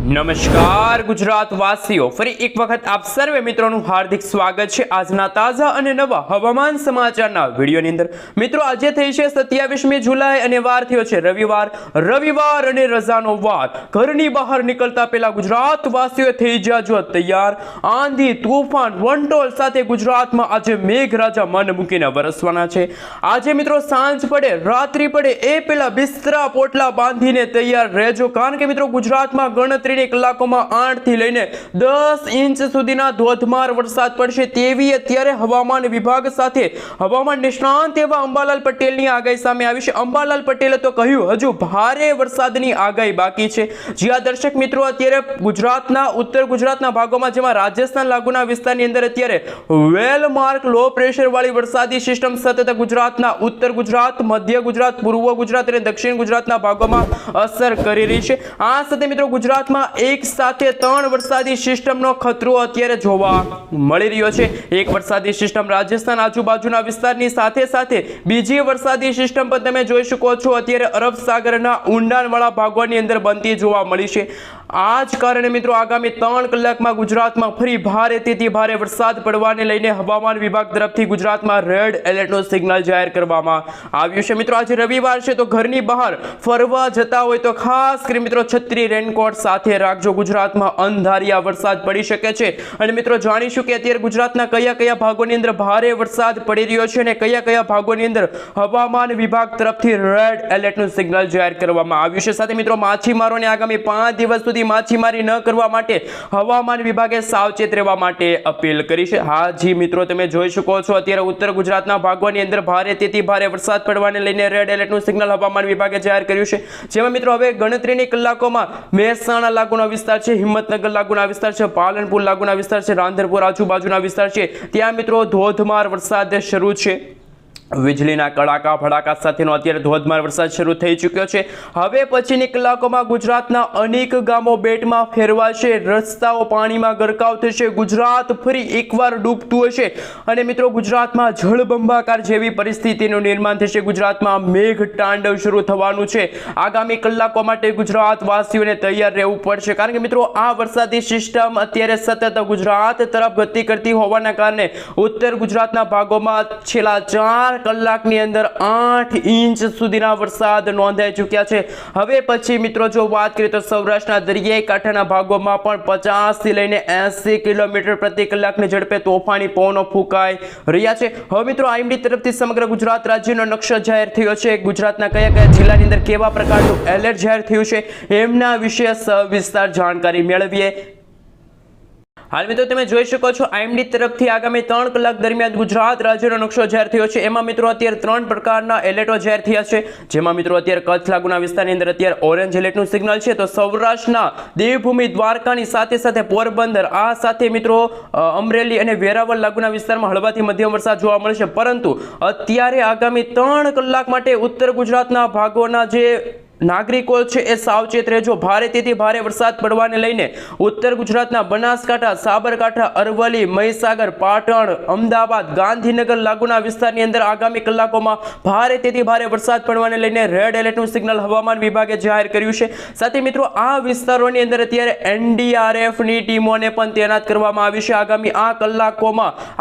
નમસ્કાર ગુજરાત વાસીઓ, ફરી એક વખત આપ સર્વે મિત્રોનું હાર્દિક સ્વાગત છે આજના તાજા અને નવા હવામાન સમાચારના વિડીયોની અંદર। મિત્રો, આજે થઈ છે 27મી જુલાઈ અને વાર થયો છે રવિવાર અને રજાનો વાર। ઘરની બહાર નીકળતા પહેલા ગુજરાત વાસીઓ થઈ જાજો તૈયાર। આંધી તૂફાન વંટોળ સાથે ગુજરાતમાં આજે મેઘરાજા મન મૂકીને વરસવાના છે। આજે મિત્રો સાંજ પડે રાત્રિ પડે એ પહેલા બિસ્તરા પોટલા બાંધીને તૈયાર રહેજો, કારણ કે મિત્રો ગુજરાતમાં ગણતરીની કલાકોમાં 8 થી લઈને 10 ઇંચ સુધીના ધોધમાર વરસાદ પડશે તેવી અત્યારે હવામાન વિભાગ સાથે હવામાન નિષ્ણાંત એવા અંબાલાલ પટેલની આગાહી સામે આવી છે। અંબાલાલ પટેલે તો કહ્યું હજુ ભારે વરસાદની આગાહી બાકી છે। જ્યાં દર્શક મિત્રો અત્યારે ગુજરાતના ઉત્તર ગુજરાતના ભાગોમાં જેમાં રાજસ્થાન લાગુના વિસ્તારની અંદર અત્યારે વેલમાર્ક લો પ્રેશર વાળી વરસાદી સિસ્ટમ સતત ગુજરાતના ઉત્તર ગુજરાત, મધ્ય ગુજરાત, પૂર્વ ગુજરાત અને દક્ષિણ ગુજરાતના ભાગોમાં અસર કરી રહી છે। આ સાથે મિત્રો ગુજરાતમાં એક સાથે 3 વરસાદી સિસ્ટમનો ખતરો અત્યારે જોવા મળી રહ્યો છે। એક વરસાદી સિસ્ટમ રાજસ્થાન આજુબાજુના વિસ્તારની સાથે સાથે બીજી વરસાદી સિસ્ટમ પણ તમે જોઈ શકો છો અત્યારે અરબ સાગરના ઊંડાણવાળા ભાગોની અંદર બનતી જોવા મળી છે। આ જ કારણે મિત્રો આગામી 3 કલાકમાં ગુજરાતમાં ફરી ભારેથી ભારે વરસાદ પડવાને લઈને હવામાન વિભાગ તરફથી ગુજરાતમાં રેડ એલર્ટનું સિગ્નલ જાહેર કરવામાં આવ્યું છે। મિત્રો, આજે રવિવાર છે તો ઘરની બહાર ફરવા જતા હોય તો ખાસ કરી મિત્રો છત્રી રેનકોટ સાથે રાખજો। ગુજરાતમાં અંધારિયા વરસાદ પડી શકે છે અને મિત્રો જાણીશું કે અત્યારે ગુજરાતના કયા ભાગોની અંદર ભારે વરસાદ પડી રહ્યો છે અને કયા ભાગોની અંદર હવામાન વિભાગ તરફથી રેડ એલર્ટનું સિગ્નલ જાહેર કરવામાં આવ્યું છે। સાથે મિત્રો માછીમારોને આગામી 5 દિવસ સુધી માછીમારી ન કરવા માટે હવામાન વિભાગે સાવચેત રહેવા માટે અપીલ કરી છે। હા જી મિત્રો, તમે જોઈ શકો છો અત્યારે ઉત્તર ગુજરાતના ભાગોની અંદર ભારેથી ભારે વરસાદ પડવાને લઈને રેડ એલર્ટનું સિગ્નલ હવામાન વિભાગે જાહેર કર્યું છે। જેમાં મિત્રો હવે ગણતરીની કલાકોમાં મહેસાણા લાગુના વિસ્તાર છે, હિંમતનગર લાગુના વિસ્તાર છે, પાલનપુર લાગુના વિસ્તાર છે, રાંધનપુર આજુબાજુના વિસ્તાર છે, ત્યાં મિત્રો ધોધમાર વરસાદ શરૂ છે। વીજળીના કડાકા ભડાકા સાથેનો અત્યારે ધોધમાર વરસાદ શરૂ થઈ ચૂક્યો છે। હવે પછીની કલાકોમાં ગુજરાતના અનેક ગામો બેટમાં ફેરવાશે, રસ્તાઓ પાણીમાં ગરકાવ થશે, ગુજરાત ફરી એકવાર ડૂબતું હશે અને મિત્રો ગુજરાતમાં જળબંબાકાર જેવી પરિસ્થિતિનું નિર્માણ થશે। ગુજરાતમાં મેઘ તાંડવ શરૂ થવાનું છે। આગામી કલાકો માટે ગુજરાત વાસીઓને તૈયાર રહેવું પડશે, કારણ કે મિત્રો આ વરસાદી સિસ્ટમ અત્યારે સતત ગુજરાત તરફ ગતિ કરતી હોવાના કારણે ઉત્તર ગુજરાતના ભાગોમાં છેલ્લા 4 કલાકની અંદર 8 ઇંચ સુધીના વરસાદ નોંધાઈ ચૂક્યા છે। હવે પછી મિત્રો જો વાત કરીએ તો સૌરાષ્ટ્રના દરિયાઈ કાંઠાના ભાગોમાં પણ 50 થી લઈને 80 કિલોમીટર પ્રતિ કલાકની ઝડપે તોફાની પવનો ફૂંકાઈ રહ્યા છે। હવે મિત્રો આઈએમડી તરફથી સમગ્ર ગુજરાત રાજ્યનો નકશો જાહેર થયો છે। ગુજરાતના કયા જિલ્લાની અંદર કેવા પ્રકારનું એલર્ટ જાહેર થયું છે એમના વિશે સવિસ્તાર જાણકારી મેળવીએ। હાલ મિત્રો તમે જોઈ શકો છો આઈએમડી તરફથી આગામી 3 કલાક દરમિયાન ગુજરાત રાજ્યનો નકશો જાહેર થયો છે। એમાં મિત્રો અત્યારે 3 પ્રકારના એલર્ટો જાહેર થયા છે। જેમાં મિત્રો અત્યારે કચ્છ લાગુના વિસ્તારની અંદર અત્યારે ઓરેન્જ એલર્ટનું સિગ્નલ છે, તો સૌરાષ્ટ્રના દેવભૂમિ દ્વારકાની સાથે પોરબંદર, આ સાથે મિત્રો અમરેલી અને વેરાવળ લાગુના વિસ્તારમાં હળવાથી મધ્યમ વરસાદ જોવા મળશે। પરંતુ અત્યારે આગામી 3 કલાક માટે ઉત્તર ગુજરાતના ભાગોના જે નાગરિકો છે એ સાવચેત રહેજો। ભારેથી ભારે વરસાદ પડવાને લઈને ઉત્તર ગુજરાતના બનાસકાંઠા, સાબરકાંઠા, અરવલ્લી, મહીસાગર, પાટણ, અમદાવાદ, ગાંધીનગર લાગુના વિસ્તારની અંદર આગામી કલાકોમાં ભારેથી ભારે વરસાદ પડવાને લઈને રેડ એલર્ટનું સિગ્નલ હવામાન વિભાગે જાહેર કર્યું છે। સાથે મિત્રો આ વિસ્તારોની અંદર અત્યારે એનડીઆરએફની ટીમોને પણ તૈનાત કરવામાં આવી છે।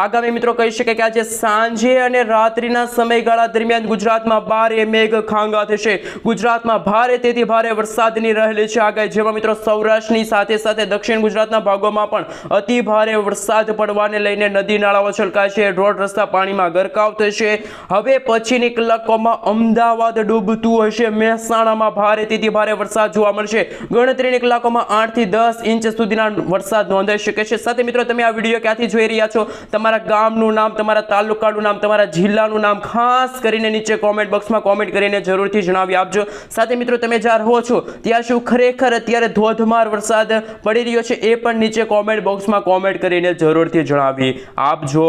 આગામી મિત્રો કહી શકાય કે આજે સાંજે અને રાત્રિના સમયગાળા દરમિયાન ગુજરાતમાં ભારે મેઘ ખાંગા થશે। ગુજરાતમાં ભારેથી ભારે વરસાદની રહેલી છે આગાહી, જેમાં મિત્રો સૌરાષ્ટ્રની સાથે દક્ષિણ ગુજરાતના ભાગોમાં પણ અતિ ભારે વરસાદ પડવાને લઈને નદી નાળાઓ છલકાશે, રોડ રસ્તા પાણીમાં ગરકાવ થશે। હવે પછીની કલાકોમાં અમદાવાદ ડૂબતું હશે, મહેસાણામાં ભારેથી ભારે વરસાદ જોવા મળશે। ગણતરીની કલાકોમાં 8 થી 10 ઇંચ સુધીના વરસાદ નોંધાઈ શકે છે। સાથે મિત્રો તમે આ વિડીયો ક્યાંથી જોઈ રહ્યા છો, તમારા ગામનું નામ, તમારા તાલુકાનું નામ, તમારા જિલ્લાનું નામ ખાસ કરીને નીચે કોમેન્ટ બોક્સમાં કોમેન્ટ કરીને જરૂરથી જણાવી આપજો। સાથે મિત્રો તમે જ્યાં રહો છો ત્યાં શું ખરેખર અત્યારે ધોધમાર વરસાદ પડી રહ્યો છે એ પણ નીચે કોમેન્ટ બોક્સમાં કોમેન્ટ કરીને જરૂરથી જણાવી આપજો।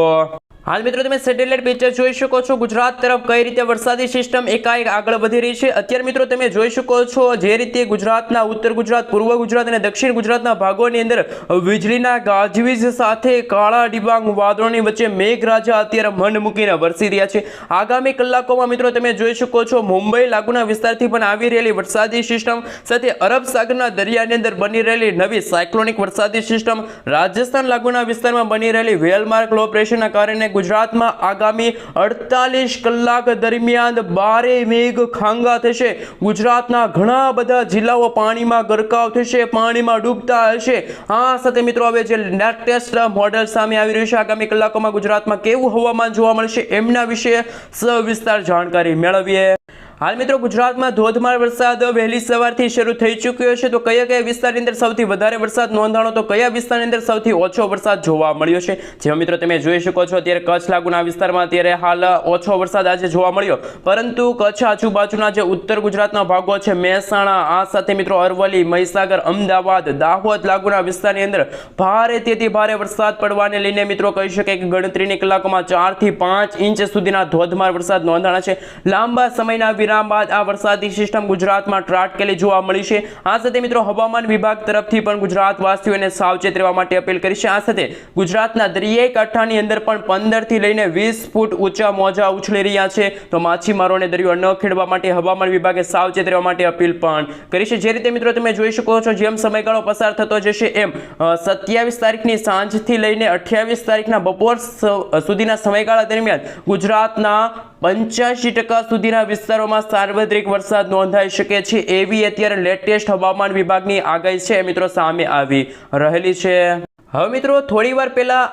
હાલ મિત્રો તમે સેટેલાઇટ પિક્ચર જોઈ શકો છો ગુજરાત તરફ કઈ રીતે વરસાદી સિસ્ટમ એકાએક આગળ વધી રહી છે। અત્યારે મિત્રો તમે જોઈ શકો છો જે રીતે ગુજરાતના ઉત્તર ગુજરાત, પૂર્વ ગુજરાત અને દક્ષિણ ગુજરાતના ભાગોની અંદર વીજળીના ગાજવીજ સાથે કાળા ડિબાંગ વાદળોની વચ્ચે મેઘરાજા અત્યારે મન મૂકીને વરસી રહ્યા છે। આગામી કલાકોમાં મિત્રો તમે જોઈ શકો છો મુંબઈ લાગુના વિસ્તારથી પણ આવી રહેલી વરસાદી સિસ્ટમ સાથે અરબ સાગરના દરિયાની અંદર બની રહેલી નવી સાયક્લોનિક વરસાદી સિસ્ટમ, રાજસ્થાન લાગુના વિસ્તારમાં બની રહેલી વેલમાર્ક લો પ્રેશરના કારણે ગુજરાતમાં આગામી 48 કલાક દરમિયાન ભારે મેઘ ખાંગા થશે। ગુજરાતના ઘણા બધા જિલ્લાઓ પાણીમાં ગરકાવ થશે, પાણીમાં ડૂબતા હશે। આ સાથે મિત્રો હવે જે લેટેસ્ટ મોડેલ સામે આવી રહ્યું છે, આગામી કલાકોમાં ગુજરાતમાં કેવું હવામાન જોવા મળશે એમના વિશે સવિસ્તાર જાણકારી મેળવીએ। હાલ મિત્રો ગુજરાતમાં ધોધમાર વરસાદ વહેલી સવારથી શરૂ થઈ ચૂક્યો છે। તો કયા કયા વિસ્તારની અંદર સૌથી વધારે વરસાદ નોંધાણો, તો કયા વિસ્તારની અંદર સૌથી ઓછો વરસાદ જોવા મળ્યો છે? જેમાં મિત્રો તમે જોઈ શકો છો અત્યારે કચ્છ લાગુના વિસ્તારમાં અત્યારે હાલ ઓછો વરસાદ આજે જોવા મળ્યો, પરંતુ કચ્છ આજુબાજુના જે ઉત્તર ગુજરાતના ભાગો છે, મહેસાણા, આ સાથે મિત્રો અરવલ્લી, મહીસાગર, અમદાવાદ, દાહોદ લાગુના વિસ્તારની અંદર ભારેથી ભારે વરસાદ પડવાને લઈને મિત્રો કહી શકાય કે ગણતરીની કલાકોમાં 4 થી 5 ઇંચ સુધીના ધોધમાર વરસાદ નોંધાણા છે। લાંબા સમયના વિરામ બાદ આ વરસાદી સિસ્ટમ ગુજરાતમાં ત્રાટકેલી જોવા મળી છે। આ સાથે મિત્રો હવામાન વિભાગ તરફથી પણ ગુજરાત વાસીઓને સાવચેત રહેવા માટે અપીલ કરી છે। આ સાથે ગુજરાતના દરિયાઈ કાંઠાની અંદર પણ 15 થી લઈને 20 ફૂટ ઊંચા મોજા ઉછળી રહ્યા છે। તો માછીમારોને દરિયો ન ખેડવા માટે હવામાન વિભાગે સાવચેત રહેવા માટે અપીલ પણ કરી છે। જે રીતે મિત્રો તમે જોઈ શકો છો જેમ સમયગાળો પસાર થતો જશે એમ 27 તારીખની સાંજથી લઈને 28 તારીખના બપોર સુધીના સમયગાળા દરમિયાન ગુજરાતના 85% સુધીના વિસ્તારોમાં સાર્વત્રિક વરસાદ નોંધાઈ શકે છે એવી અત્યારે લેટેસ્ટ હવામાન વિભાગની આગાહી છે મિત્રો સામે આવી રહેલી છે। હવે મિત્રો થોડી વાર પહેલા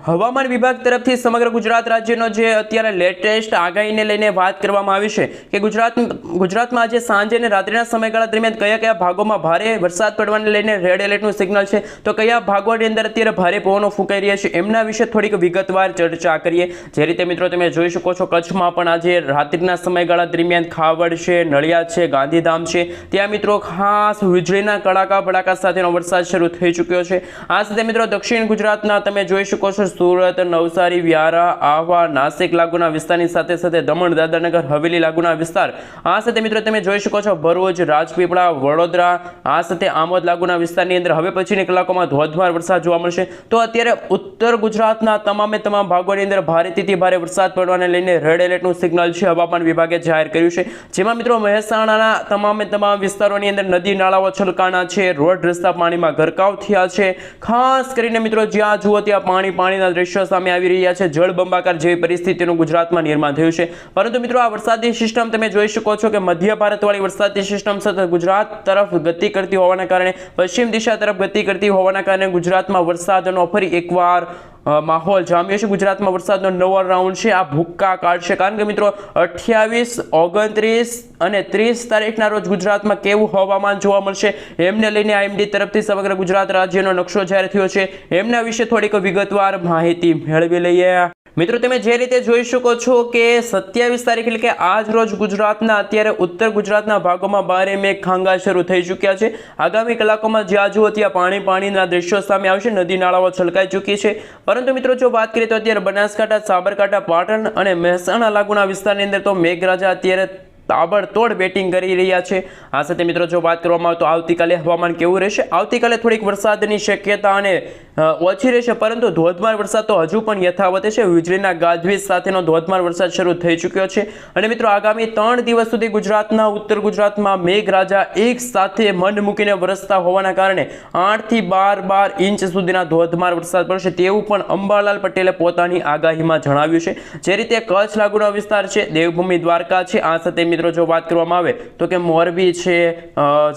હવામાન વિભાગ તરફથી સમગ્ર ગુજરાત રાજ્યનો જે અત્યારે લેટેસ્ટ આગાહીને લઈને વાત કરવામાં આવી છે કે ગુજરાતમાં આજે સાંજે અને રાત્રિના સમયગાળા દરમિયાન કયા કયા ભાગોમાં ભારે વરસાદ પડવાને લઈને રેડ એલર્ટનું સિગ્નલ છે, તો કયા ભાગોની અંદર અત્યારે ભારે પવનો ફૂંકાઈ રહ્યા છે એમના વિશે થોડીક વિગતવાર ચર્ચા કરીએ। જે રીતે મિત્રો તમે જોઈ શકો છો કચ્છમાં પણ આજે રાત્રિના સમયગાળા દરમિયાન ખાવડ છે, નળિયાદ છે, ગાંધીધામ છે, ત્યાં મિત્રો ખાસ વીજળીના કડાકા ભડાકા સાથેનો વરસાદ શરૂ થઈ ચૂક્યો છે। આ સાથે મિત્રો દક્ષિણ ગુજરાતના તમે જોઈ શકો સુરત, નવસારી, વ્યારા, આહવા, નાસિક લાગુના વિસ્તારની સાથે સાથે દમણ, દાદરાનગર હવેલી લાગુના વિસ્તાર, આ સાથે મિત્રો તમે જોઈ શકો છો ભરૂચ, રાજપીપળા, વડોદરા, આ સાથે આમોદ લાગુના વિસ્તારની અંદર હવે પછીની કલાકોમાં ધોધમાર વરસાદ જોવા મળશે। તો અત્યારે ઉત્તર ગુજરાતના તમામ ભાગોની અંદર ભારેથી ભારે વરસાદ પડવાને લઈને રેડ એલર્ટનું સિગ્નલ છે હવામાન વિભાગે જાહેર કર્યું છે। જેમાં મિત્રો મહેસાણાના તમામ વિસ્તારોની અંદર નદી નાળાઓ છલકાણા છે, રોડ રસ્તા પાણીમાં ગરકાવ થયા છે। ખાસ કરીને મિત્રો જ્યાં જુઓ ત્યાં પાણીના દ્રશ્યો સામે આવી રહ્યા છે, જળબંબાકાર જેવી પરિસ્થિતિનું ગુજરાતમાં નિર્માણ થયું છે। પરંતુ મિત્રો આ વરસાદી સિસ્ટમ તમે જોઈ શકો છો કે મધ્ય ભારતવાળી વરસાદી સિસ્ટમ સતત ગુજરાત તરફ ગતિ કરતી હોવાના કારણે, પશ્ચિમ દિશા તરફ ગતિ કરતી હોવાના કારણે ગુજરાતમાં વરસાદનો ફરી એકવાર માહોલ જામ્યો છે। ગુજરાતમાં વરસાદનો નવો રાઉન્ડ છે, આ ભૂક્કા કાઢશે, કારણ કે મિત્રો 28, 29 અને 30 તારીખના રોજ ગુજરાતમાં કેવું હવામાન જોવા મળશે એમને લઈને આઈએમડી તરફથી સમગ્ર ગુજરાત રાજ્યનો નકશો જાહેર થયો છે, એમના વિશે થોડીક વિગતવાર માહિતી મેળવી લઈએ। મિત્રો તમે જે રીતે જોઈ શકો છો કે 27 તારીખ એટલે કે આજ રોજ ગુજરાતના અત્યારે ઉત્તર ગુજરાતના ભાગોમાં ભારે મેઘ ખાંગા શરૂ થઈ ચૂક્યા છે। આગામી કલાકોમાં જ્યાં જુઓ ત્યાં પાણીના દ્રશ્યો સામે આવશે, નદી નાળાઓ છલકાઈ ચૂકી છે। પરંતુ મિત્રો જો વાત કરીએ તો અત્યારે બનાસકાંઠા, સાબરકાંઠા, પાટણ અને મહેસાણા લાગુના વિસ્તારની અંદર તો મેઘરાજા અત્યારે તાબડતોડ બેટિંગ કરી રહ્યા છે। આ સાથે મિત્રો જો વાત કરવામાં આવે તો આવતીકાલે હવામાન કેવું રહેશે? આવતીકાલે થોડીક વરસાદની શક્યતા અને ઓછી રહેશે, પરંતુ ધોધમાર વરસાદ તો હજુ પણ યથાવત છે। વીજળીના ગાજવીજ સાથેનો ધોધમાર વરસાદ શરૂ થઈ ચૂક્યો છે અને મિત્રો આગામી 3 દિવસ સુધી ગુજરાતના ઉત્તર ગુજરાતમાં મેઘરાજા એક સાથે મન મૂકીને વરસતા હોવાના કારણે 8 થી 12 ઇંચ સુધીના ધોધમાર વરસાદ પડશે તેવું પણ અંબાલાલ પટેલે પોતાની આગાહીમાં જણાવ્યું છે। જે રીતે કચ્છ લાગુનો વિસ્તાર છે, દેવભૂમિ દ્વારકા છે, આ સાથે મિત્રો જો વાત કરવામાં આવે તો કે મોરબી છે,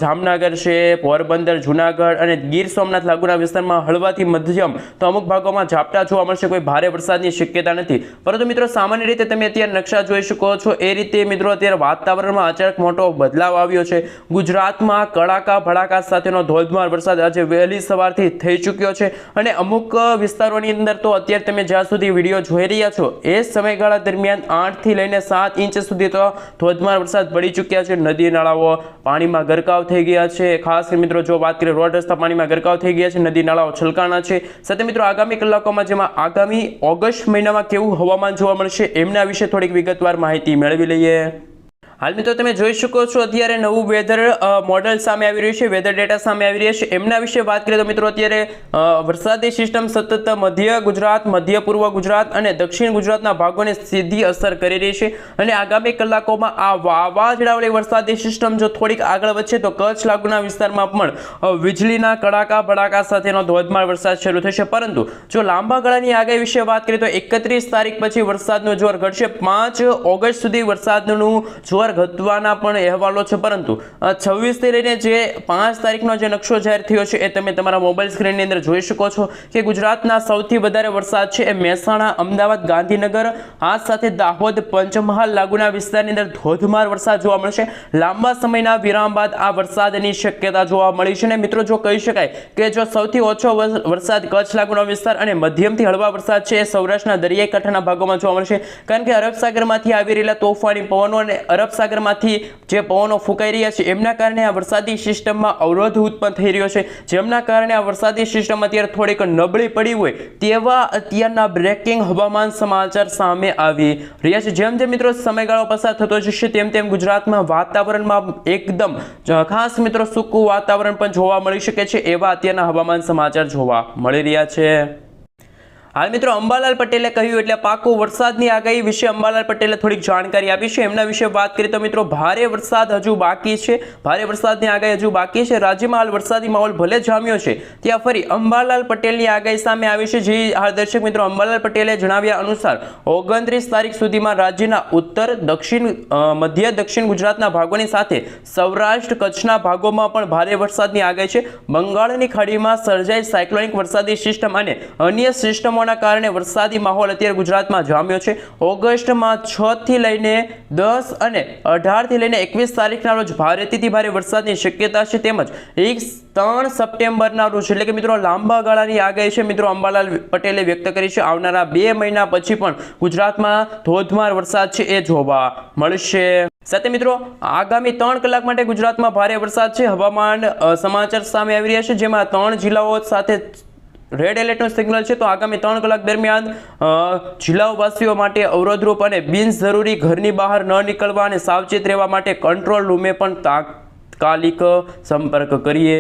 જામનગર છે, પોરબંદર, જુનાગઢ અને ગીર સોમનાથ લાગુના વિસ્તારમાં હળવાથી મધ્યમ તો અમુક ભાગોમાં ઝાપટા જોવા મળશે, કોઈ ભારે વરસાદની શક્યતા નથી। પરંતુ મિત્રો સામાન્ય રીતે તમે અત્યારે નકશા જોઈ શકો છો એ રીતે મિત્રો અત્યારે વાતાવરણમાં અચાનક મોટો બદલાવ આવ્યો છે। ગુજરાતમાં કડાકા ભડાકા સાથેનો ધોધમાર વરસાદ આજે વહેલી સવારથી થઈ ચૂક્યો છે અને અમુક વિસ્તારોની અંદર તો અત્યારે તમે જ્યાં સુધી વિડીયો જોઈ રહ્યા છો એ સમયગાળા દરમિયાન 8 થી લઈને 7 ઇંચ સુધી તો ધોધમાર ધોધમાર વરસાદ પડી ચૂક્યા છે, નદી નાળાઓ પાણીમાં ગરકાવ થઈ ગયા છે, ખાસ કરીને મિત્રો જો વાત કરીએ રોડ રસ્તા પાણીમાં ગરકાવ થઈ ગયા છે, નદી નાળાઓ છલકાણા છે. સાથે મિત્રો આગામી કલાકોમાં જેમાં આગામી ઓગસ્ટ મહિનામાં કેવું હવામાન જોવા મળશે એમના વિશે થોડીક વિગતવાર માહિતી મેળવી લઈએ. હાલ મિત્રો તમે જોઈ શકો છો અત્યારે નવું વેધર મોડેલ સામે આવી રહ્યું છે, વેધર ડેટા સામે આવી રહ્યા છે. એમના વિશે વાત કરીએ તો મિત્રો અત્યારે વરસાદી સિસ્ટમ સતત મધ્ય ગુજરાત, મધ્ય પૂર્વ ગુજરાત અને દક્ષિણ ગુજરાતના ભાગોને સીધી અસર કરી રહી છે અને આગામી કલાકોમાં આ વાવાઝોડાવાળી વરસાદી સિસ્ટમ જો થોડીક આગળ વધશે તો કચ્છ લાગુના વિસ્તારમાં પણ વીજળીના કડાકા ભડાકા સાથેનો ધોધમાર વરસાદ શરૂ થશે. પરંતુ જો લાંબા ગાળાની આગાહી વિશે વાત કરીએ તો 31 તારીખ પછી વરસાદનું જોર ઘટશે. 5 ઓગસ્ટ સુધી વરસાદનું જોર ઘટવાના પણ અહેવાલો છે, પરંતુ 26 થી લઈને જે 5 તારીખનો જે નકશો જાહેર થયો છે એ તમે તમારા મોબાઈલ સ્ક્રીનની અંદર જોઈ શકો છો કે ગુજરાતના સૌથી વધારે વરસાદ છે એ મહેસાણા, અમદાવાદ, ગાંધીનગર, આ સાથે દાહોદ, પંચમહાલ લાગુના વિસ્તારની અંદર ધોધમાર વરસાદ જોવા મળશે. લાંબા સમયના વિરામ બાદ આ વરસાદની શક્યતા જોવા મળી છે. અને મિત્રો જો કહી શકાય કે જો સૌથી ઓછો વરસાદ કચ્છ લાગુનો વિસ્તાર અને મધ્યમથી હળવા વરસાદ છે એ સૌરાષ્ટ્રના દરિયાઈ કાંઠાના ભાગોમાં જોવા મળશે, કારણ કે અરબ સાગરમાંથી આવી રહેલા તોફાની પવનો અને અરબ સાગરમાંથી જે પવનો ફૂંકાઈ રહ્યા છે એમના કારણે આ વરસાદી સિસ્ટમમાં અવરોધ ઉત્પન્ન થઈ રહ્યો છે, જેમના કારણે આ વરસાદી સિસ્ટમ અત્યારે થોડીક નબળી પડી હોય તેવા અત્યારના બ્રેકિંગ હવામાન સમાચાર સામે આવી રહ્યા છે. જેમ જેમ મિત્રો સમયગાળો પસાર થતો જશે તેમ તેમ ગુજરાતમાં વાતાવરણમાં એકદમ ખાસ મિત્રો સૂકું વાતાવરણ પણ જોવા મળી શકે છે, એવા અત્યારના હવામાન સમાચાર જોવા મળી રહ્યા છે. હાલ મિત્રો અંબાલાલ પટેલે કહ્યું એટલે પાકું વરસાદની આગાહી વિશે અંબાલાલ પટેલે થોડીક જાણકારી આપી છે. એમના વિશે વાત કરીએ તો મિત્રો ભારે વરસાદ હજુ બાકી છે, ભારે વરસાદની આગાહી હજુ બાકી છે. રાજ્યમાં હાલ વરસાદી માહોલ ભલે જામ્યો છે, ત્યાં ફરી અંબાલાલ પટેલની આગાહી સામે આવી છે. જે હાલ દર્શક મિત્રો અંબાલાલ પટેલે જણાવ્યા અનુસાર 29 તારીખ સુધીમાં રાજ્યના ઉત્તર, દક્ષિણ, મધ્ય દક્ષિણ ગુજરાતના ભાગોની સાથે સૌરાષ્ટ્ર, કચ્છના ભાગોમાં પણ ભારે વરસાદની આગાહી છે. બંગાળની ખાડીમાં સર્જાઈ સાયક્લોનિક વરસાદી સિસ્ટમ અને અન્ય સિસ્ટમો કારણે વરસાદી માહોલ અત્યારે ગુજરાતમાં જામ્યો છે. ઓગસ્ટમાં 6 થી લઈને 10 અને 18 થી લઈને 21 તારીખના રોજ ભારેથી ભારે વરસાદની શક્યતા છે, તેમજ 3 સપ્ટેમ્બરના રોજ એટલે કે મિત્રો લાંબા ગાળાની આગાહી છે મિત્રો અંબાલાલ પટેલે વ્યક્ત કરી છે. આવનારા 2 મહિના પછી પણ ગુજરાતમાં ધોધમાર વરસાદ છે એ જોવા મળશે. સાથે મિત્રો આગામી 3 કલાક માટે ગુજરાતમાં ભારે વરસાદ છે. હવામાન સમાચાર સામે આવી રહ્યા છે, જેમાં 3 જિલ્લાઓ સાથે રેડ એલર્ટનું સિગ્નલ છે. તો આગામી 3 કલાક દરમિયાન જિલ્લાવાસીઓ માટે અવરોધરૂપ અને બિનજરૂરી ઘરની બહાર ન નીકળવા અને સાવચેત રહેવા માટે કંટ્રોલ રૂમે પણ તાત્કાલિક સંપર્ક કરીએ.